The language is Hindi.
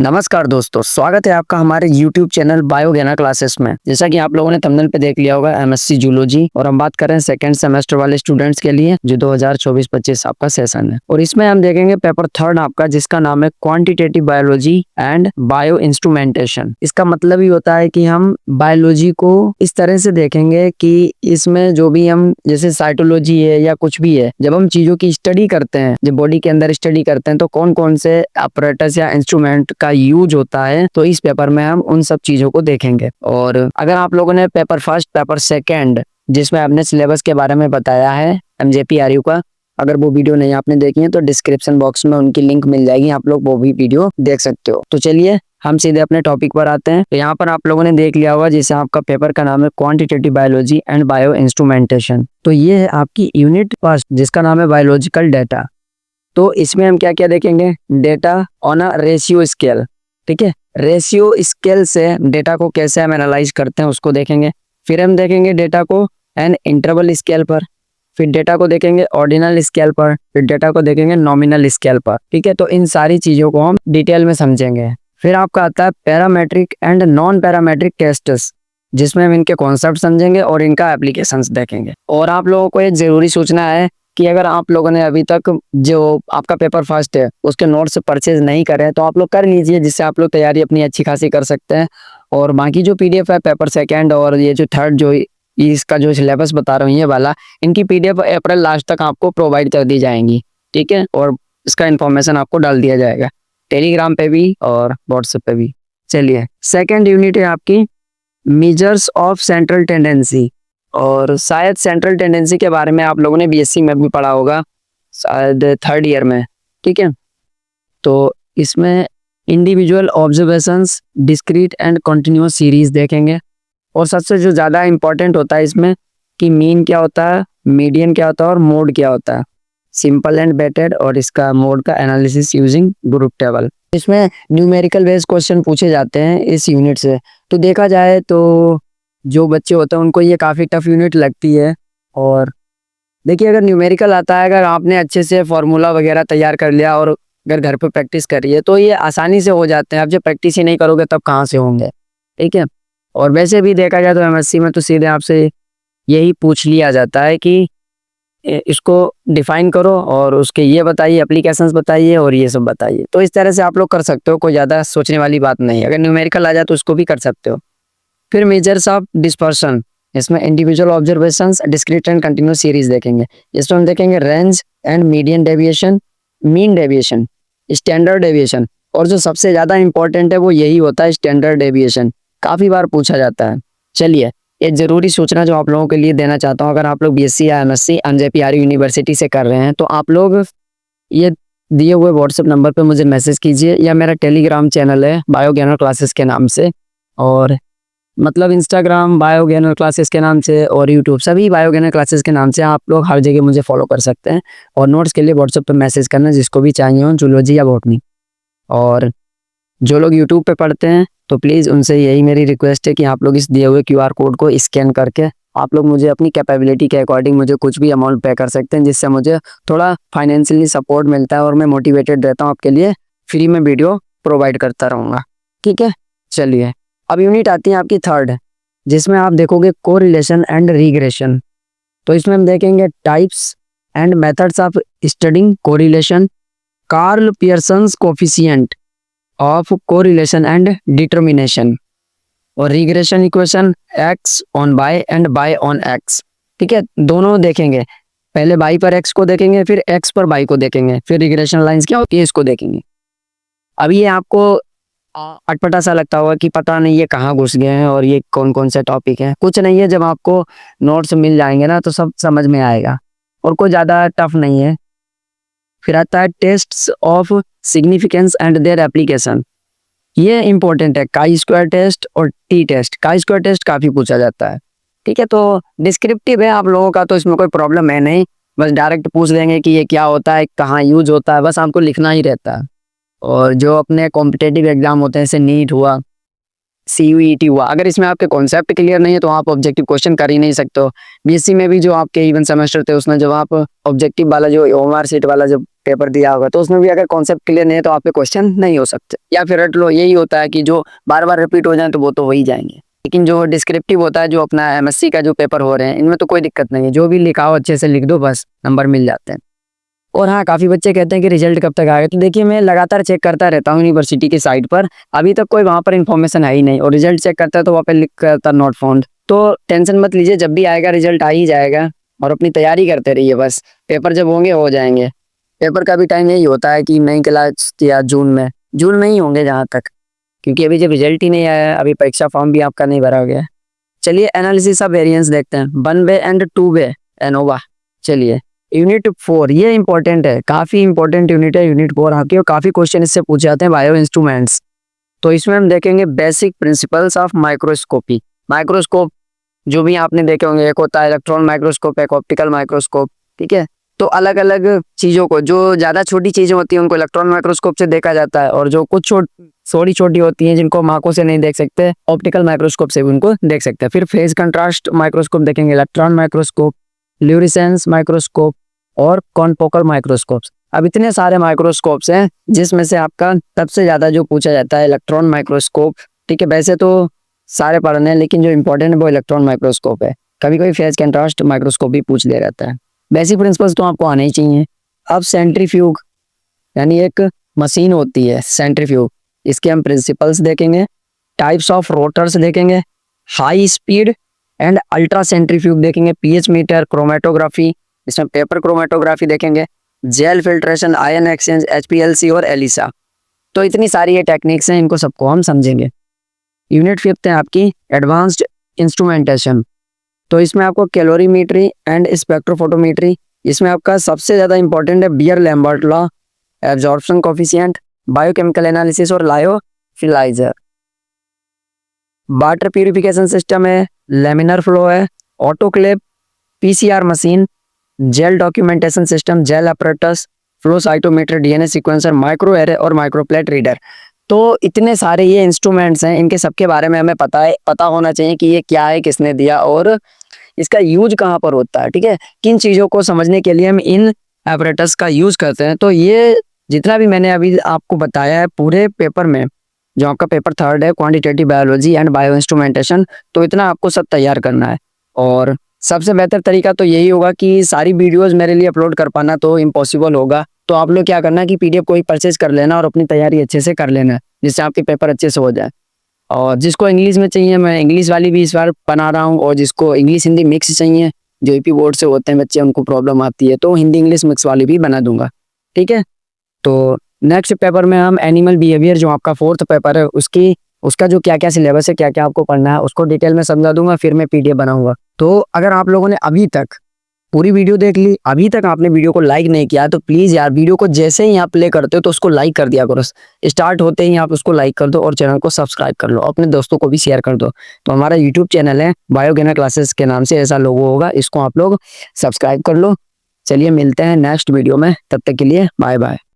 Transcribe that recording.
नमस्कार दोस्तों, स्वागत है आपका हमारे YouTube चैनल बायोगेना क्लासेस में। जैसा कि आप लोगों ने थंबनेल पे देख लिया होगा एमएससी जूलॉजी, और हम बात कर रहे हैं सेकंड सेमेस्टर वाले स्टूडेंट्स के लिए जो 2024-25 आपका सेशन है। और इसमें हम देखेंगे पेपर थर्ड आपका, जिसका नाम है quantitative biology and bio instrumentation. इसका मतलब ही होता है कि हम बायोलॉजी को इस तरह से देखेंगे कि इसमें जो भी हम जैसे साइटोलॉजी है या कुछ भी है, जब हम चीजों की स्टडी करते हैं, जब बॉडी के अंदर स्टडी करते हैं, तो कौन कौन से अपरेटस या इंस्ट्रूमेंट का यूज होता है, तो इस पेपर में हम उन सब चीजों को देखेंगे। और अगर आप लोगों ने पेपर फर्स्ट, पेपर सेकंड, जिसमें आपने सिलेबस के बारे में बताया है MJPRU का, अगर वो वीडियो नहीं आपने देखी है तो डिस्क्रिप्शन बॉक्स में उनकी लिंक मिल जाएगी, आप लोग वो भी वीडियो देख सकते हो। तो चलिए हम सीधे अपने टॉपिक पर आते हैं। तो यहाँ पर आप लोगों ने देख लिया होगा, जैसे आपका पेपर का नाम है quantitative biology and bio instrumentation. तो ये है आपकी यूनिट फर्स्ट, जिसका नाम है बायोलॉजिकल डेटा। तो इसमें हम क्या क्या देखेंगे? Data on a ratio scale. ठीक है, रेशियो स्केल से डेटा को कैसे हम एनालाइज करते हैं उसको देखेंगे। फिर हम देखेंगे डेटा को एन इंटरवल स्केल पर, फिर डेटा को देखेंगे ऑर्डिनल स्केल पर, फिर डेटा को देखेंगे नॉमिनल स्केल पर। ठीक है, तो इन सारी चीजों को हम डिटेल में समझेंगे। फिर आपका आता है parametric and non parametric tests, जिसमें हम इनके कॉन्सेप्ट समझेंगे और इनका एप्लीकेशंस देखेंगे। और आप लोगों को एक जरूरी सूचना है कि अगर आप लोगों ने अभी तक जो आपका पेपर फर्स्ट है उसके नोट्स परचेज नहीं करे तो आप लोग कर लीजिए, जिससे आप लोग तैयारी अपनी अच्छी खासी कर सकते हैं। और बाकी जो PDF है पेपर सेकंड और ये जो थर्ड, जो इसका जो सिलेबस बता रहा हूँ ये वाला, इनकी PDF अप्रैल लास्ट तक आपको प्रोवाइड कर दी जाएंगी। ठीक है, और इसका इन्फॉर्मेशन आपको डाल दिया जाएगा टेलीग्राम पे भी और व्हाट्सएप पे भी। चलिए, सेकेंड यूनिट है आपकी मेजर्स ऑफ सेंट्रल टेंडेंसी। और शायद सेंट्रल टेंडेंसी के बारे में आप लोगों ने BSc में भी पढ़ा होगा, शायद थर्ड ईयर में। ठीक है, तो इसमें individual observations, discrete and continuous series देखेंगे। और सबसे जो ज़्यादा इंपॉर्टेंट होता है इसमें कि मीन क्या होता है, मीडियन क्या होता है और मोड क्या होता है, सिंपल एंड वेटेड, और इसका मोड का एनालिसिस यूजिंग ग्रुप टेबल। इसमें न्यूमेरिकल बेस्ड क्वेश्चन पूछे जाते हैं इस यूनिट से। तो देखा जाए तो जो बच्चे होते हैं उनको ये काफ़ी टफ यूनिट लगती है। और देखिए, अगर न्यूमेरिकल आता है, अगर आपने अच्छे से फॉर्मूला वगैरह तैयार कर लिया और अगर घर पे प्रैक्टिस करी है तो ये आसानी से हो जाते हैं। आप जब प्रैक्टिस ही नहीं करोगे तब कहाँ से होंगे। ठीक है, और वैसे भी देखा जाए तो MSc में तो सीधे आपसे यही पूछ लिया जाता है कि इसको डिफाइन करो और उसके ये बताइए, एप्लीकेशंस बताइए और ये सब बताइए। तो इस तरह से आप लोग कर सकते हो, कोई ज़्यादा सोचने वाली बात नहीं है। अगर न्यूमेरिकल आ जाए तो उसको भी कर सकते हो। फिर मेजर्स ऑफ डिस्पर्शन, इसमें individual observations, discrete and continuous series देखेंगे। इसमें हम देखेंगे range and median deviation, mean deviation, standard deviation, और जो सबसे ज़्यादा इंपॉर्टेंट है वो यही होता है स्टैंडर्ड डेविएशन, काफ़ी बार पूछा जाता है। चलिए, एक ज़रूरी सूचना जो आप लोगों के लिए देना चाहता हूँ, अगर आप लोग BSc या MSc MJPRU यूनिवर्सिटी से कर रहे हैं तो आप लोग ये दिए हुए व्हाट्सएप नंबर पर मुझे मैसेज कीजिए, या मेरा टेलीग्राम चैनल है बायोगेनर क्लासेस के नाम से, और मतलब इंस्टाग्राम बायोगेनर क्लासेस के नाम से, और यूट्यूब सभी बायोगेनर क्लासेस के नाम से। आप लोग हर जगह मुझे फॉलो कर सकते हैं। और नोट्स के लिए व्हाट्सएप पे मैसेज करना, जिसको भी चाहिए हो, जूलॉजी या बॉटनी। और जो लोग यूट्यूब पे पढ़ते हैं तो प्लीज़ उनसे यही मेरी रिक्वेस्ट है कि आप लोग इस दिए हुए QR कोड को स्कैन करके आप लोग मुझे अपनी कैपेबिलिटी के अकॉर्डिंग मुझे कुछ भी अमाउंट पे कर सकते हैं, जिससे मुझे थोड़ा फाइनेंशियली सपोर्ट मिलता है और मैं मोटिवेटेड रहता हूँ आपके लिए फ्री में वीडियो प्रोवाइड करता रहूँगा। ठीक है, चलिए अब यूनिट आती है आपकी थर्ड, जिसमें आप देखोगे कोरिलेशन एंड रिग्रेशन। तो इसमें हम देखेंगे types and methods of studying correlation, Karl Pearson's coefficient of correlation and determination, और regression equation x on y and y on x। ठीक है, दोनों देखेंगे, पहले y पर x को देखेंगे, फिर x पर y को देखेंगे, फिर रिग्रेशन लाइंस क्या होती है इसको देखेंगे। अब ये आपको अटपटा सा लगता होगा कि पता नहीं ये कहाँ घुस गए हैं और ये कौन कौन से टॉपिक हैं। कुछ नहीं है, जब आपको नोट्स मिल जाएंगे ना तो सब समझ में आएगा, और कोई ज़्यादा टफ नहीं है। फिर आता है tests of significance and their application. ये इंपॉर्टेंट है, काई स्क्वायर टेस्ट और T test. Chi square test काफ़ी पूछा जाता है। ठीक है, तो डिस्क्रिप्टिव है आप लोगों का, तो इसमें कोई प्रॉब्लम है नहीं, बस डायरेक्ट पूछ देंगे कि ये क्या होता है, कहाँ यूज होता है, बस आपको लिखना ही रहता है। और जो अपने कॉम्पिटेटिव एग्जाम होते हैं, जैसे नीट हुआ, CUET हुआ, अगर इसमें आपके कॉन्सेप्ट क्लियर नहीं है तो आप ऑब्जेक्टिव क्वेश्चन कर ही नहीं सकते हो। BSc में भी जो आपके इवन सेमेस्टर थे उसमें जब आप ऑब्जेक्टिव वाला जो OMR शीट वाला जब पेपर दिया होगा, तो उसमें भी अगर कॉन्सेप्ट क्लियर नहीं है तो आपके क्वेश्चन नहीं हो सकते, या फिर रट लो। यही होता है कि जो बार बार रिपीट हो जाए तो वो तो हो ही जाएंगे। लेकिन जो डिस्क्रिप्टिव होता है, जो अपना एमएससी का जो पेपर हो रहे हैं, इनमें तो कोई दिक्कत नहीं है, जो भी लिखाओ अच्छे से लिख दो, बस नंबर मिल जाते हैं। और हाँ, काफ़ी बच्चे कहते हैं कि रिजल्ट कब तक आएगा, तो देखिए मैं लगातार चेक करता रहता हूँ यूनिवर्सिटी की साइट पर, अभी तक कोई वहाँ पर इन्फॉर्मेशन है ही नहीं। और रिजल्ट चेक करता है तो वहाँ पर लिख करता नॉट फाउंड। तो टेंशन मत लीजिए, जब भी आएगा रिजल्ट आ ही जाएगा, और अपनी तैयारी करते रहिए बस। पेपर जब होंगे हो जाएंगे। पेपर का भी टाइम यही होता है कि मई क्लास या जून में ही होंगे जहाँ तक, क्योंकि अभी जब रिजल्ट ही नहीं आया है, अभी परीक्षा फॉर्म भी आपका नहीं भरा गया है। चलिए एनालिसिस ऑफ वेरिएंस देखते हैं, 1 वे एंड 2 वे एनोवा। चलिए यूनिट 4, ये इंपॉर्टेंट है, काफी इंपॉर्टेंट यूनिट है यूनिट 4 आपकी, और काफी क्वेश्चन इससे पूछे जाते हैं, बायो इंस्ट्रूमेंट्स। तो इसमें हम देखेंगे basic principles of microscopy. Microscope जो भी आपने देखे होंगे, एक होता है इलेक्ट्रॉन माइक्रोस्कोप, एक ऑप्टिकल माइक्रोस्कोप, ठीक है। तो अलग अलग चीजों को, जो ज्यादा छोटी चीजें होती हैं उनको इलेक्ट्रॉन माइक्रोस्कोप से देखा जाता है, और जो कुछ थोड़ी छोटी होती हैं जिनको हम आंखों से नहीं देख सकते, ऑप्टिकल माइक्रोस्कोप से भी उनको देख सकते हैं। फिर फेज कंट्रास्ट माइक्रोस्कोप देखेंगे, इलेक्ट्रॉन माइक्रोस्कोप, ल्यूमिनेसेंस माइक्रोस्कोप और कॉनफोकल माइक्रोस्कोप्स। अब इतने सारे माइक्रोस्कोप्स हैं, जिसमें से आपका सबसे ज्यादा जो पूछा जाता है इलेक्ट्रॉन माइक्रोस्कोप, ठीक है। वैसे तो सारे पढ़ने हैं, लेकिन जो इंपॉर्टेंट है वो इलेक्ट्रॉन माइक्रोस्कोप है। कभी कभी फेज कंट्रास्ट माइक्रोस्कोप भी पूछ लिया रहता है। बेसिक प्रिंसिपल्स तो आपको आने ही चाहिए। अब सेंट्रीफ्यूग यानी एक मशीन होती है सेंट्रीफ्यूग, इसके हम प्रिंसिपल्स देखेंगे, टाइप्स ऑफ रोटर्स देखेंगे, high speed and ultra centrifuge देखेंगे, पीएच मीटर, क्रोमेटोग्राफी, इसमें पेपर क्रोमेटोग्राफी देखेंगे, gel filtration, ion exchange, HPLC और एलिसा। तो इतनी सारी ये टेक्निक्स हैं, इनको सबको हम समझेंगे। यूनिट 5 है आपकी एडवांस्ड इंस्ट्रूमेंटेशन। तो इसमें आपको कैलोरीमेट्री एंड स्पेक्ट्रोफोटोमेट्री, इसमें आपका सबसे ज़्यादा इंपॉर्टेंट है Beer Lambert law, absorption coefficient, biochemical analysis और लायोफिलाइजर। वाटर प्यूरिफिकेशन सिस्टम है, लेमिनर फ्लो है, autoclave, PCR machine, gel documentation system, gel apparatus, flow cytometer, DNA sequencer, micro array और माइक्रोप्लेट रीडर। तो इतने सारे ये इंस्ट्रूमेंट्स हैं, इनके सबके बारे में हमें पता होना चाहिए कि ये क्या है, किसने दिया और इसका यूज कहाँ पर होता है, ठीक है। किन चीज़ों को समझने के लिए हम इन अपरेटस का यूज करते हैं। तो ये जितना भी मैंने अभी आपको बताया है पूरे पेपर में, जो आपका पेपर 3 है quantitative biology and bio instrumentation, तो इतना आपको सब तैयार करना है। और सबसे बेहतर तरीका तो यही होगा कि सारी वीडियोस मेरे लिए अपलोड कर पाना तो इम्पॉसिबल होगा, तो आप लोग क्या करना कि पीडीएफ को ही परचेज कर लेना और अपनी तैयारी अच्छे से कर लेना, जिससे आपके पेपर अच्छे से हो जाए। और जिसको इंग्लिश में चाहिए, मैं इंग्लिश वाली भी इस बार बना रहा हूँ, और जिसको इंग्लिश हिंदी मिक्स चाहिए, जो यूपी बोर्ड से होते हैं बच्चे उनको प्रॉब्लम आती है, तो हिंदी इंग्लिश मिक्स वाली भी बना दूंगा, ठीक है। तो नेक्स्ट पेपर में हम एनिमल बिहेवियर, जो आपका 4th पेपर है, उसका जो क्या क्या सिलेबस है, क्या क्या आपको पढ़ना है, उसको डिटेल में समझा दूंगा, फिर मैं पीडीएफ बनाऊंगा। तो अगर आप लोगों ने अभी तक पूरी वीडियो देख ली, अभी तक आपने वीडियो को लाइक नहीं किया, तो प्लीज यार वीडियो को जैसे ही आप प्ले करते हो तो उसको लाइक कर दिया करो, स्टार्ट होते ही आप उसको लाइक कर दो, और चैनल को सब्सक्राइब कर लो, अपने दोस्तों को भी शेयर कर दो। तो हमारा यूट्यूब चैनल है बायो ज्ञान क्लासेस के नाम से, ऐसा लोगो होगा, इसको आप लोग सब्सक्राइब कर लो। चलिए मिलते हैं नेक्स्ट वीडियो में, तब तक के लिए बाय बाय।